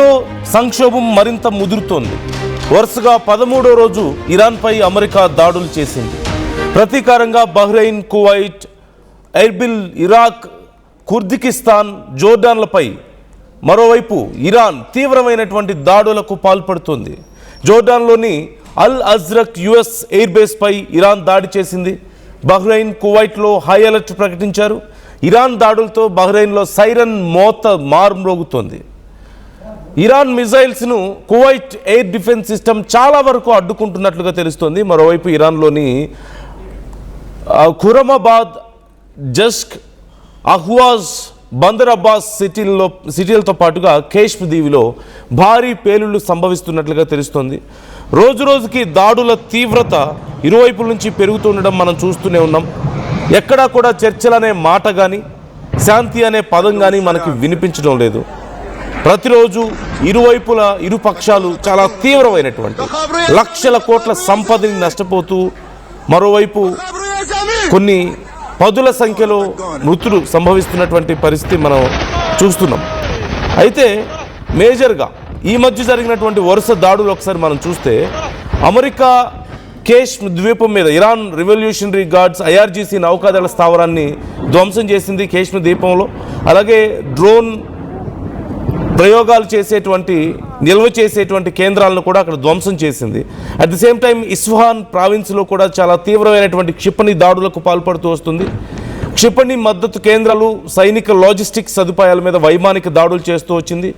ఇరాన్లో సంక్షోభం మరింత ముదురుతోంది. వరుసగా 13వ రోజు ఇరాన్పై అమెరికా దాడులు చేసింది. ప్రతీకారంగా Bahrain, Kuwait, Erbil, Iraq, Kurdistan, జోర్డాన్లపై మరోవైపు ఇరాన్ తీవ్రమైనటువంటి దాడులకు పాల్పడుతోంది. జోర్డాన్లోని అల్ అజ్రక్ యుఎస్ ఎయిర్ బేస్పై ఇరాన్ దాడి చేసింది. బహ్రెయిన్, కువైట్లో హై అలర్ట్ ప్రకటించారు. ఇరాన్ దాడులతో బహ్రెయిన్లో సైరన్ మోత మారుమ్రోగుతోంది. ఇరాన్ మిజైల్స్ను కువైట్ ఎయిర్ డిఫెన్స్ సిస్టమ్ చాలా వరకు అడ్డుకుంటున్నట్లుగా తెలుస్తోంది. మరోవైపు ఇరాన్లోని ఖురమాబాద్, జస్క్, అహ్వాజ్, బందర్ అబ్బాస్ సిటీలతో పాటుగా కేష్మ్ దీవిలో భారీ పేలుళ్లు సంభవిస్తున్నట్లుగా తెలుస్తోంది. రోజు రోజుకి దాడుల తీవ్రత ఇరువైపుల నుంచి పెరుగుతుండడం మనం చూస్తూనే ఉన్నాం. ఎక్కడా కూడా చర్చలనే మాట కానీ, శాంతి అనే పదం కానీ మనకి వినిపించడం లేదు. ప్రతిరోజు ఇరువైపుల ఇరు పక్షాలు చాలా తీవ్రమైనటువంటి లక్షల కోట్ల సంపదని నష్టపోతూ, మరోవైపు కొన్ని పదుల సంఖ్యలో మృతులు సంభవిస్తున్నటువంటి పరిస్థితి మనం చూస్తున్నాం. అయితే మేజర్గా ఈ మధ్య జరిగినటువంటి వరుస దాడులు ఒకసారి మనం చూస్తే, అమెరికా కేష్మ్ ద్వీపం మీద ఇరాన్ రివల్యూషనరీ గార్డ్స్ IRGC నౌకాదళ స్థావరాన్ని ధ్వంసం చేసింది కేష్మ్ ద్వీపంలో. అలాగే డ్రోన్ ప్రయోగాలు చేసేటువంటి, నిల్వ చేసేటువంటి కేంద్రాలను కూడా అక్కడ ధ్వంసం చేసింది. At the same time Isfahan ప్రావిన్స్లో కూడా చాలా తీవ్రమైనటువంటి క్షిపణి దాడులకు పాల్పడుతూ వస్తుంది. క్షిపణి మద్దతు కేంద్రాలు, సైనిక లాజిస్టిక్స్ సదుపాయాల మీద వైమానిక దాడులు చేస్తూ వచ్చింది.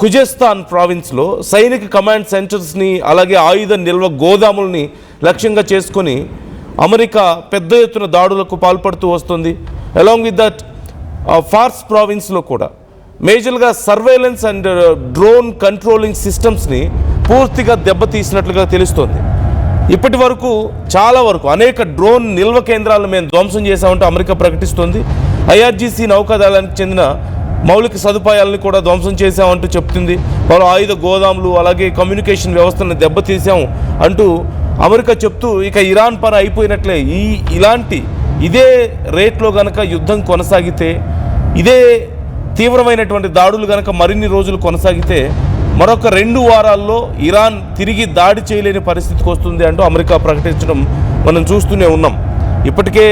ఖుజెస్తాన్ ప్రావిన్స్లో సైనిక కమాండ్ సెంటర్స్ని, అలాగే ఆయుధ నిల్వ గోదాముల్ని లక్ష్యంగా చేసుకొని అమెరికా పెద్ద ఎత్తున దాడులకు పాల్పడుతూ వస్తుంది. అలాంగ్ విత్ దట్ ఫార్స్ ప్రావిన్స్లో కూడా మేజర్గా సర్వేలెన్స్ అండ్ డ్రోన్ కంట్రోలింగ్ సిస్టమ్స్ని పూర్తిగా దెబ్బతీసినట్లుగా తెలుస్తోంది. ఇప్పటి వరకు చాలా వరకు అనేక డ్రోన్ నిల్వ కేంద్రాలను మేము ధ్వంసం చేశామంటూ అమెరికా ప్రకటిస్తోంది. IRGC నౌకాదళానికి చెందిన మౌలిక సదుపాయాలను కూడా ధ్వంసం చేశామంటూ చెప్తుంది. వాళ్ళు ఆయుధ గోదాములు, అలాగే కమ్యూనికేషన్ వ్యవస్థలను దెబ్బతీసాం అంటూ అమెరికా చెప్తూ, ఇక ఇరాన్ పని అయిపోయినట్లే. ఇదే రేట్లో గనక యుద్ధం కొనసాగితే, ఇదే తీవ్రమైనటువంటి దాడులు కనుక మరిన్ని రోజులు కొనసాగితే, మరొక 2 వారాల్లో ఇరాన్ తిరిగి దాడి చేయలేని పరిస్థితికి వస్తుంది అంటూ అమెరికా ప్రకటించడం మనం చూస్తూనే ఉన్నాం. ఇప్పటికే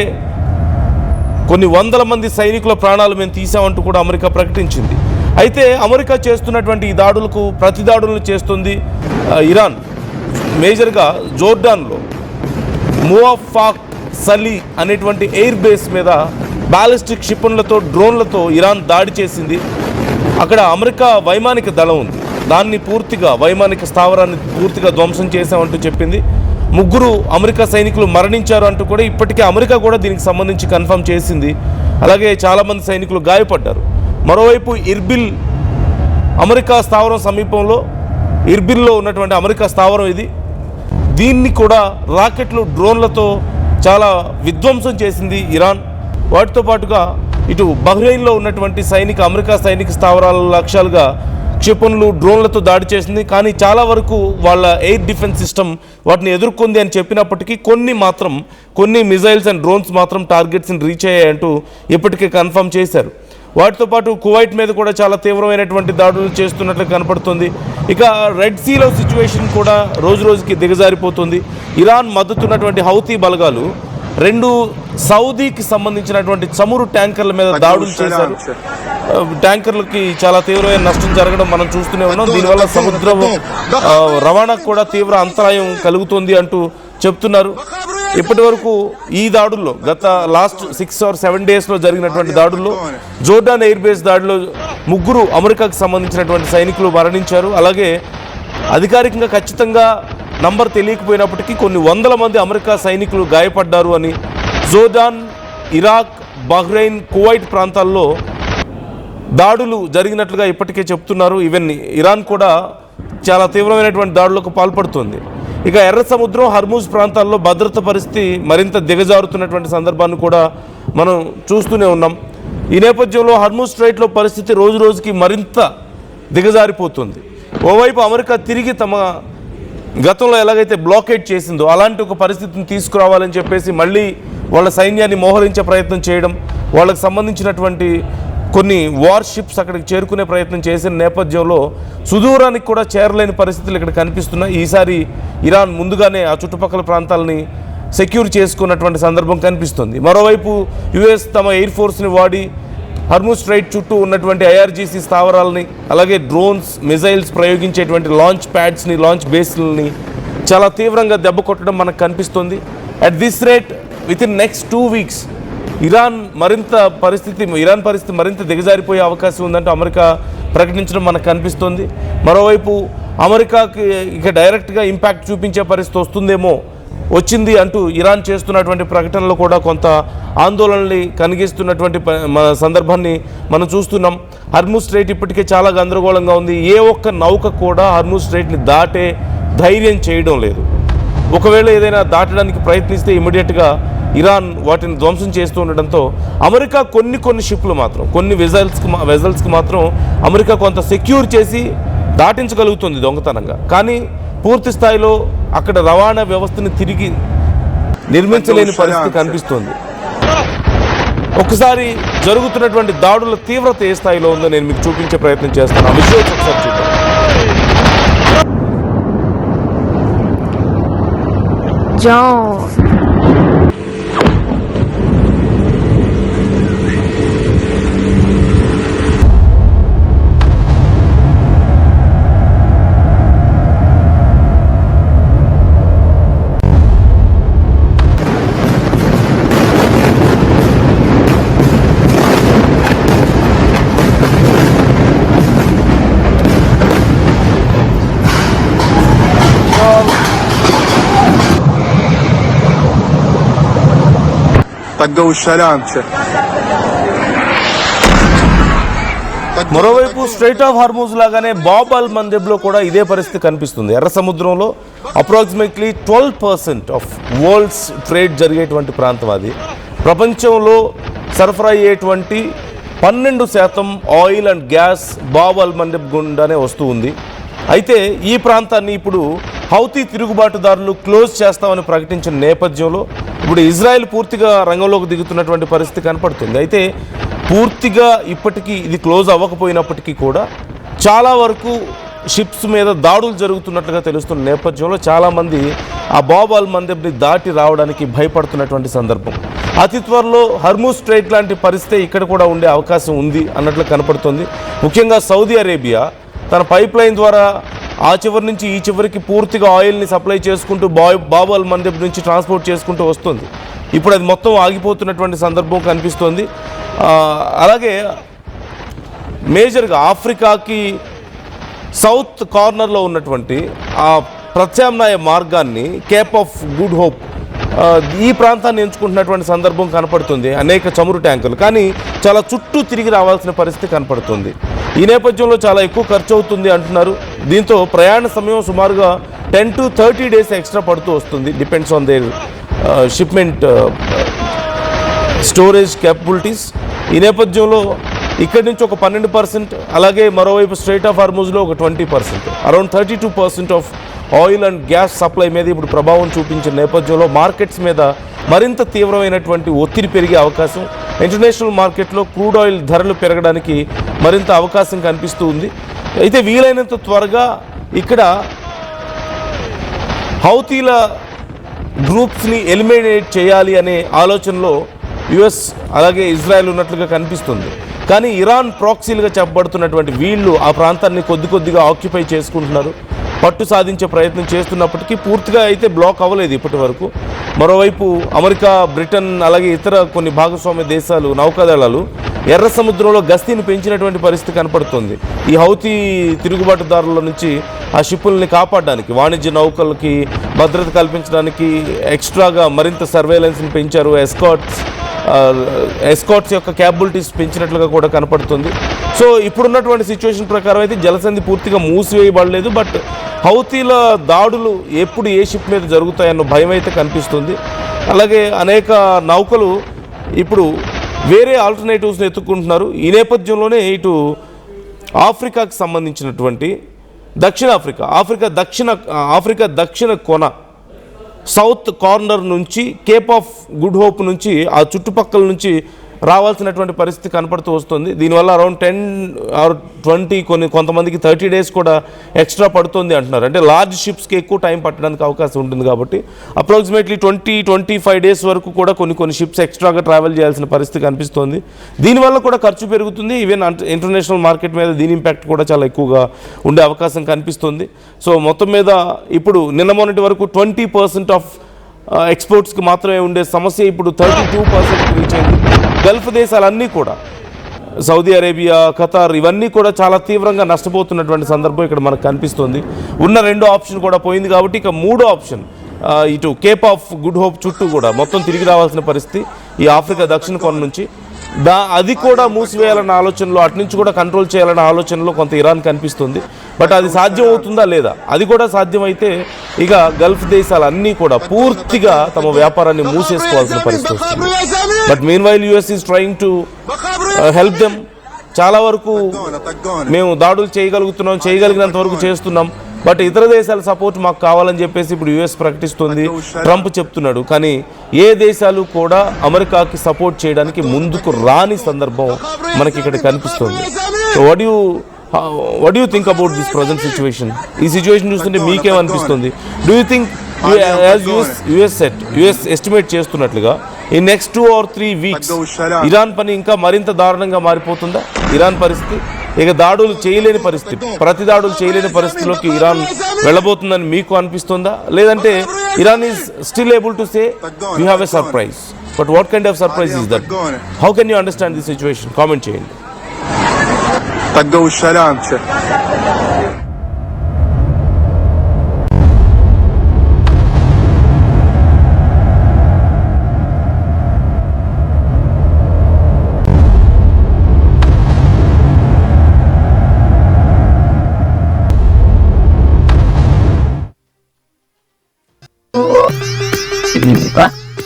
కొన్ని వందల మంది సైనికుల ప్రాణాలు మేము తీసామంటూ కూడా అమెరికా ప్రకటించింది. అయితే అమెరికా చేస్తున్నటువంటి ఈ దాడులకు ప్రతి దాడులను చేస్తుంది ఇరాన్. మేజర్గా జోర్డాన్లో మువాఫాక్ సలీ అనేటువంటి ఎయిర్ బేస్ మీద బాలిస్టిక్ క్షిపణులతో, డ్రోన్లతో ఇరాన్ దాడి చేసింది. అక్కడ అమెరికా వైమానిక దళం ఉంది, దాన్ని పూర్తిగా, వైమానిక స్థావరాన్ని పూర్తిగా ధ్వంసం చేశామంటూ చెప్పింది. 3 అమెరికా సైనికులు మరణించారు అంటూ కూడా ఇప్పటికే అమెరికా కూడా దీనికి సంబంధించి కన్ఫర్మ్ చేసింది. అలాగే చాలామంది సైనికులు గాయపడ్డారు. మరోవైపు ఇర్బిల్, అమెరికా స్థావరం సమీపంలో ఇర్బిల్లో ఉన్నటువంటి అమెరికా స్థావరం ఇది. దీన్ని కూడా రాకెట్లు, డ్రోన్లతో చాలా విధ్వంసం చేసింది ఇరాన్. వాటితో పాటుగా ఇటు బహ్రెయిన్లో ఉన్నటువంటి అమెరికా సైనిక స్థావరాల లక్ష్యాలుగా క్షిపణులు, డ్రోన్లతో దాడి చేసింది. కానీ చాలా వరకు వాళ్ళ ఎయిర్ డిఫెన్స్ సిస్టమ్ వాటిని ఎదుర్కొంది అని చెప్పినప్పటికీ కొన్ని మిజైల్స్ అండ్ డ్రోన్స్ మాత్రం టార్గెట్స్ని రీచ్ అయ్యాయంటూ ఇప్పటికే కన్ఫర్మ్ చేశారు. వాటితో పాటు కువైట్ మీద కూడా చాలా తీవ్రమైనటువంటి దాడులు చేస్తున్నట్లు కనపడుతుంది. ఇక రెడ్ సీలో సిచ్యువేషన్ కూడా రోజు రోజుకి దిగజారిపోతుంది. ఇరాన్ మద్దతున్నటువంటి హౌతీ బలగాలు 2 సౌదీకి సంబంధించినటువంటి చమురు ట్యాంకర్ల మీద దాడులు చేశారు. ట్యాంకర్లకి చాలా తీవ్రమైన నష్టం జరగడం మనం చూస్తూనే ఉన్నాం. దీనివల్ల సముద్ర రవాణాకు కూడా తీవ్ర అంతరాయం కలుగుతుంది అంటూ చెప్తున్నారు. ఇప్పటి వరకు ఈ దాడుల్లో గత లాస్ట్ 6 or 7 డేస్లో జరిగినటువంటి దాడుల్లో జోర్డాన్ ఎయిర్ బేస్ దాడిలో 3 అమెరికాకు సంబంధించినటువంటి సైనికులు మరణించారు. అలాగే అధికారికంగా ఖచ్చితంగా నంబర్ తెలియకపోయినప్పటికీ కొన్ని వందల మంది అమెరికా సైనికులు గాయపడ్డారు అని జోర్డాన్, ఇరాక్, బహ్రెయిన్, కువైట్ ప్రాంతాల్లో దాడులు జరిగినట్లుగా ఇప్పటికే చెప్తున్నారు. ఈవెన్ ఇరాన్ కూడా చాలా తీవ్రమైనటువంటి దాడులకు పాల్పడుతుంది. ఇక ఎర్ర సముద్రం, హర్మూజ్ ప్రాంతాల్లో భద్రతా పరిస్థితి మరింత దిగజారుతున్నటువంటి సందర్భాన్ని కూడా మనం చూస్తూనే ఉన్నాం. ఈ నేపథ్యంలో హర్మూజ్ స్ట్రైట్లో పరిస్థితి రోజు రోజుకి మరింత దిగజారిపోతుంది. ఓవైపు అమెరికా తిరిగి తమ గతంలో ఎలాగైతే బ్లాకేట్ చేసిందో అలాంటి ఒక పరిస్థితిని తీసుకురావాలని చెప్పేసి మళ్ళీ వాళ్ళ సైన్యాన్ని మోహరించే ప్రయత్నం చేయడం, వాళ్ళకి సంబంధించినటువంటి కొన్ని వార్ షిప్స్ అక్కడికి చేరుకునే ప్రయత్నం చేసిన నేపథ్యంలో సుదూరానికి కూడా చేరలేని పరిస్థితులు ఇక్కడ కనిపిస్తున్నాయి. ఈసారి ఇరాన్ ముందుగానే ఆ చుట్టుపక్కల ప్రాంతాలని సెక్యూర్ చేసుకున్నటువంటి సందర్భం కనిపిస్తుంది. మరోవైపు యుఎస్ తమ ఎయిర్ ఫోర్స్ని వాడి హర్ముజ్ స్ట్రైట్ చుట్టూ ఉన్నటువంటి ఐఆర్జీసీ స్థావరాలని, అలాగే డ్రోన్స్, మిజైల్స్ ప్రయోగించేటువంటి లాంచ్ ప్యాడ్స్ని, లాంచ్ బేస్లని చాలా తీవ్రంగా దెబ్బ కొట్టడం మనకు కనిపిస్తుంది. At this rate within next 2 weeks Iran పరిస్థితి మరింత దిగజారిపోయే అవకాశం ఉందంటూ అమెరికా ప్రకటించడం మనకు కనిపిస్తుంది. మరోవైపు అమెరికాకి ఇక డైరెక్ట్గా ఇంపాక్ట్ చూపించే పరిస్థితి వచ్చింది అంటూ ఇరాన్ చేస్తున్నటువంటి ప్రకటనలో కూడా కొంత ఆందోళనని కలిగిస్తున్నటువంటి సందర్భాన్ని మనం చూస్తున్నాం. హర్ముజ్ స్ట్రైట్ ఇప్పటికే చాలా గందరగోళంగా ఉంది. ఏ ఒక్క నౌక కూడా హర్ముజ్ స్ట్రైట్ని దాటే ధైర్యం చేయడం లేదు. ఒకవేళ ఏదైనా దాటడానికి ప్రయత్నిస్తే ఇమీడియట్గా ఇరాన్ వాటిని ధ్వంసం చేస్తూ ఉండడంతో అమెరికా కొన్ని షిప్లు మాత్రం, కొన్ని వెజల్స్కి మాత్రం అమెరికా కొంత సెక్యూర్ చేసి దాటించగలుగుతుంది దొంగతనంగా. కానీ పూర్తి స్థాయిలో అక్కడ రవాణా వ్యవస్థని తిరిగి నిర్మించలేని పరిస్థితి కనిపిస్తోంది. ఒకసారి జరుగుతున్నటువంటి దాడుల తీవ్రత ఏ స్థాయిలో ఉందో నేను మీకు చూపించే ప్రయత్నం చేస్తాను. ఆ విజువల్స్ ఒకసారి చూద్దాం. మరోవైపు స్ట్రైట్ ఆఫ్ హార్మూజ్ లాగానే బాబ్ అల్ మందెబ్లో కూడా ఇదే పరిస్థితి కనిపిస్తుంది. ఎర్ర సముద్రంలో అప్రాక్సిమేట్లీ 12% ఆఫ్ వరల్డ్స్ ట్రేడ్ జరిగేటువంటి ప్రాంతం అది. ప్రపంచంలో సరఫరా అయ్యేటువంటి 12% ఆయిల్ అండ్ గ్యాస్ బాబ్ అల్ మందెబ్ గుండానే వస్తూ ఉంది. అయితే ఈ ప్రాంతాన్ని ఇప్పుడు హౌతీ తిరుగుబాటుదారులు క్లోజ్ చేస్తామని ప్రకటించిన నేపథ్యంలో ఇప్పుడు ఇజ్రాయెల్ పూర్తిగా రంగంలోకి దిగుతున్నటువంటి పరిస్థితి కనపడుతుంది. అయితే పూర్తిగా ఇప్పటికీ ఇది క్లోజ్ అవ్వకపోయినప్పటికీ కూడా చాలా వరకు షిప్స్ మీద దాడులు జరుగుతున్నట్లుగా తెలుస్తున్న నేపథ్యంలో చాలామంది ఆ బాబ్ అల్ మందెబ్ని దాటి రావడానికి భయపడుతున్నటువంటి సందర్భం. అతి త్వరలో హర్ముజ్ స్ట్రైట్ లాంటి పరిస్థితి ఇక్కడ కూడా ఉండే అవకాశం ఉంది అన్నట్లు కనపడుతుంది. ముఖ్యంగా సౌదీ అరేబియా తన పైప్ లైన్ ద్వారా ఆ చివరి నుంచి ఈ చివరికి పూర్తిగా ఆయిల్ని సప్లై చేసుకుంటూ బాబ్ అల్ మందెబ్ నుంచి ట్రాన్స్పోర్ట్ చేసుకుంటూ వస్తుంది. ఇప్పుడు అది మొత్తం ఆగిపోతున్నటువంటి సందర్భం కనిపిస్తోంది. అలాగే మేజర్గా ఆఫ్రికాకి సౌత్ కార్నర్లో ఉన్నటువంటి ఆ ప్రత్యామ్నాయ మార్గాన్ని కేప్ ఆఫ్ గుడ్ హోప్ ఈ ప్రాంతాన్ని ఎంచుకుంటున్నటువంటి సందర్భం కనపడుతుంది. అనేక చమురు ట్యాంకులు కానీ చాలా చుట్టూ తిరిగి రావాల్సిన పరిస్థితి కనపడుతుంది. ఈ నేపథ్యంలో చాలా ఎక్కువ ఖర్చు అవుతుంది అంటున్నారు. దీంతో ప్రయాణ సమయం సుమారుగా 10 to 30 days ఎక్స్ట్రా పడుతూ వస్తుంది. Depends on their shipment storage capabilities. ఈ నేపథ్యంలో ఇక్కడి నుంచి ఒక 12%, అలాగే మరోవైపు స్ట్రైట్ ఆఫ్ హార్మూజ్లో ఒక 20%, around 32% of oil and gas supply మీద ఇప్పుడు ప్రభావం చూపించిన నేపథ్యంలో మార్కెట్స్ మీద మరింత తీవ్రమైనటువంటి ఒత్తిడి పెరిగే అవకాశం, ఇంటర్నేషనల్ మార్కెట్లో క్రూడ్ ఆయిల్ ధరలు పెరగడానికి మరింత అవకాశం కనిపిస్తూ ఉంది. అయితే వీలైనంత త్వరగా ఇక్కడ హౌతీల గ్రూప్స్ని ఎలిమినేట్ చేయాలి అనే ఆలోచనలో యుఎస్ అలాగే ఇజ్రాయెల్ ఉన్నట్లుగా కనిపిస్తుంది. కానీ ఇరాన్ ప్రాక్సీలుగా చెప్పబడుతున్నటువంటి వీళ్ళు ఆ ప్రాంతాన్ని కొద్దిగా ఆక్యుపై చేసుకుంటున్నారు, పట్టు సాధించే ప్రయత్నం చేస్తున్నప్పటికీ పూర్తిగా అయితే బ్లాక్ అవ్వలేదు ఇప్పటి వరకు. మరోవైపు అమెరికా, బ్రిటన్ అలాగే ఇతర కొన్ని భాగస్వామ్య దేశాలు నౌకాదళాలు ఎర్ర సముద్రంలో గస్తీని పెంచినటువంటి పరిస్థితి కనపడుతుంది. ఈ హౌతీ తిరుగుబాటుదారుల నుంచి ఆ షిప్పుల్ని కాపాడడానికి, వాణిజ్య నౌకలకి భద్రత కల్పించడానికి ఎక్స్ట్రాగా మరింత సర్వేలెన్స్ని పెంచారు. ఎస్కాట్స్ యొక్క క్యాపబిలిటీస్ పెంచినట్లుగా కూడా కనపడుతుంది. సో ఇప్పుడున్నటువంటి సిచ్యువేషన్ ప్రకారం అయితే జలసంధి పూర్తిగా మూసివేయబడలేదు. బట్ హౌతీల దాడులు ఎప్పుడు ఏ షిప్ మీద జరుగుతాయన్న భయం అయితే కనిపిస్తుంది. అలాగే అనేక నౌకలు ఇప్పుడు వేరే ఆల్టర్నేటివ్స్ని ఎత్తుక్కుంటున్నారు. ఈ నేపథ్యంలోనే ఇటు ఆఫ్రికాకి సంబంధించినటువంటి ఆఫ్రికా దక్షిణ కొన సౌత్ కార్నర్ నుంచి కేప్ ఆఫ్ గుడ్ హోప్ నుంచి ఆ చుట్టుపక్కల నుంచి రావాల్సినటువంటి పరిస్థితి కనపడుతూ వస్తుంది. దీనివల్ల అరౌండ్ 10 or 20 కొంతమందికి 30 days కూడా ఎక్స్ట్రా పడుతుంది అంటున్నారు. అంటే లార్జ్ షిప్స్కి ఎక్కువ టైం పట్టడానికి అవకాశం ఉంటుంది కాబట్టి అప్రాక్సిమేట్లీ 20-25 days వరకు కూడా కొన్ని షిప్స్ ఎక్స్ట్రాగా ట్రావెల్ చేయాల్సిన పరిస్థితి కనిపిస్తుంది. దీనివల్ల కూడా ఖర్చు పెరుగుతుంది. ఈవెన్ ఇంటర్నేషనల్ మార్కెట్ మీద దీని ఇంపాక్ట్ కూడా చాలా ఎక్కువగా ఉండే అవకాశం కనిపిస్తుంది. సో మొత్తం మీద ఇప్పుడు నిన్న మొన్నటి వరకు 20% ఆఫ్ ఎక్స్పోర్ట్స్కి మాత్రమే ఉండే సమస్య ఇప్పుడు 32% రీచ్ అయింది. గల్ఫ్ దేశాలన్నీ కూడా సౌదీ అరేబియా, ఖతార్ ఇవన్నీ కూడా చాలా తీవ్రంగా నష్టపోతున్నటువంటి సందర్భం ఇక్కడ మనకు కనిపిస్తుంది. ఉన్న 2 ఆప్షన్ కూడా పోయింది కాబట్టి ఇక 3వ ఆప్షన్ ఇటు కేప్ ఆఫ్ గుడ్ హోప్ చుట్టూ కూడా మొత్తం తిరిగి రావాల్సిన పరిస్థితి ఈ ఆఫ్రికా దక్షిణ కొన నుంచి. అది కూడా మూసివేయాలన్న ఆలోచనలో, అటు నుంచి కూడా కంట్రోల్ చేయాలన్న ఆలోచనలో కొంత ఇరాన్ కనిపిస్తుంది. బట్ అది సాధ్యం అవుతుందా లేదా? అది కూడా సాధ్యమైతే ఇక గల్ఫ్ దేశాలన్నీ కూడా పూర్తిగా తమ వ్యాపారాన్ని మూసేసుకోవాల్సిన పరిస్థితి వస్తుంది. But mean while US is trying to help them. చాలా వరకు మేము దాడులు చేయగలిగినంత వరకు చేస్తున్నాం. బట్ ఇతర దేశాల సపోర్ట్ మాకు కావాలని చెప్పేసి ఇప్పుడు యుఎస్ ప్రకటిస్తుంది, ట్రంప్ చెప్తున్నాడు. కానీ ఏ దేశాలు కూడా అమెరికాకి సపోర్ట్ చేయడానికి ముందుకు రాని సందర్భం మనకి ఇక్కడ కనిపిస్తుంది. So what do you think about this present situation? ఈ సిచ్యువేషన్ చూస్తుంటే మీకేమనిపిస్తుంది? Do you think US estimate చేస్తున్నట్లుగా ఈ నెక్స్ట్ 2 or 3 weeks ఇరాన్ పని ఇంకా మరింత దారుణంగా మారిపోతుందా? ఇరాన్ పరిస్థితి ఇక దాడులు చేయలేని పరిస్థితి, ప్రతి దాడులు చేయలేని పరిస్థితిలోకి ఇరాన్ వెళ్ళబోతుందని మీకు అనిపిస్తుందా? లేదంటే Iran is still able to say we have a surprise? But what kind of surprise is that? How can you understand the situation? Comment చేయండి. طقوا السلام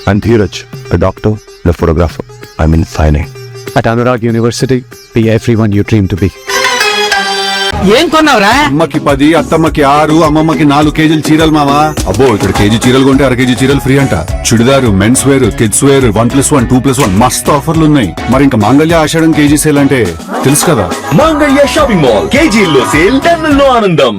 I'm Dheeraj, a doctor and a photographer. I'm in fine art. At Anurag University, be everyone you dream to be. ఏం కొన్నావురా? అమ్మకి 10, అత్తమ్మకి 6, అమ్మమ్మకి 4 కేజీలు చీరలు మావా. అబ్బో ఇక్కడ KG చీరలు కొంటే అర కేజీ చీరలు ఫ్రీ అంట. Chudidar, men's wear, kids wear 1+1, 2+1 మస్తు ఆఫర్లు ఉన్నాయి. మరి ఇంకా మాంగళ్య ఆషాఢం కేజీ సేల్ అంటే తెలుసు కదా. మాంగళ్య షాపింగ్ మాల్ కేజీల్లో సేల్, టన్నుల్లో ఆనందం.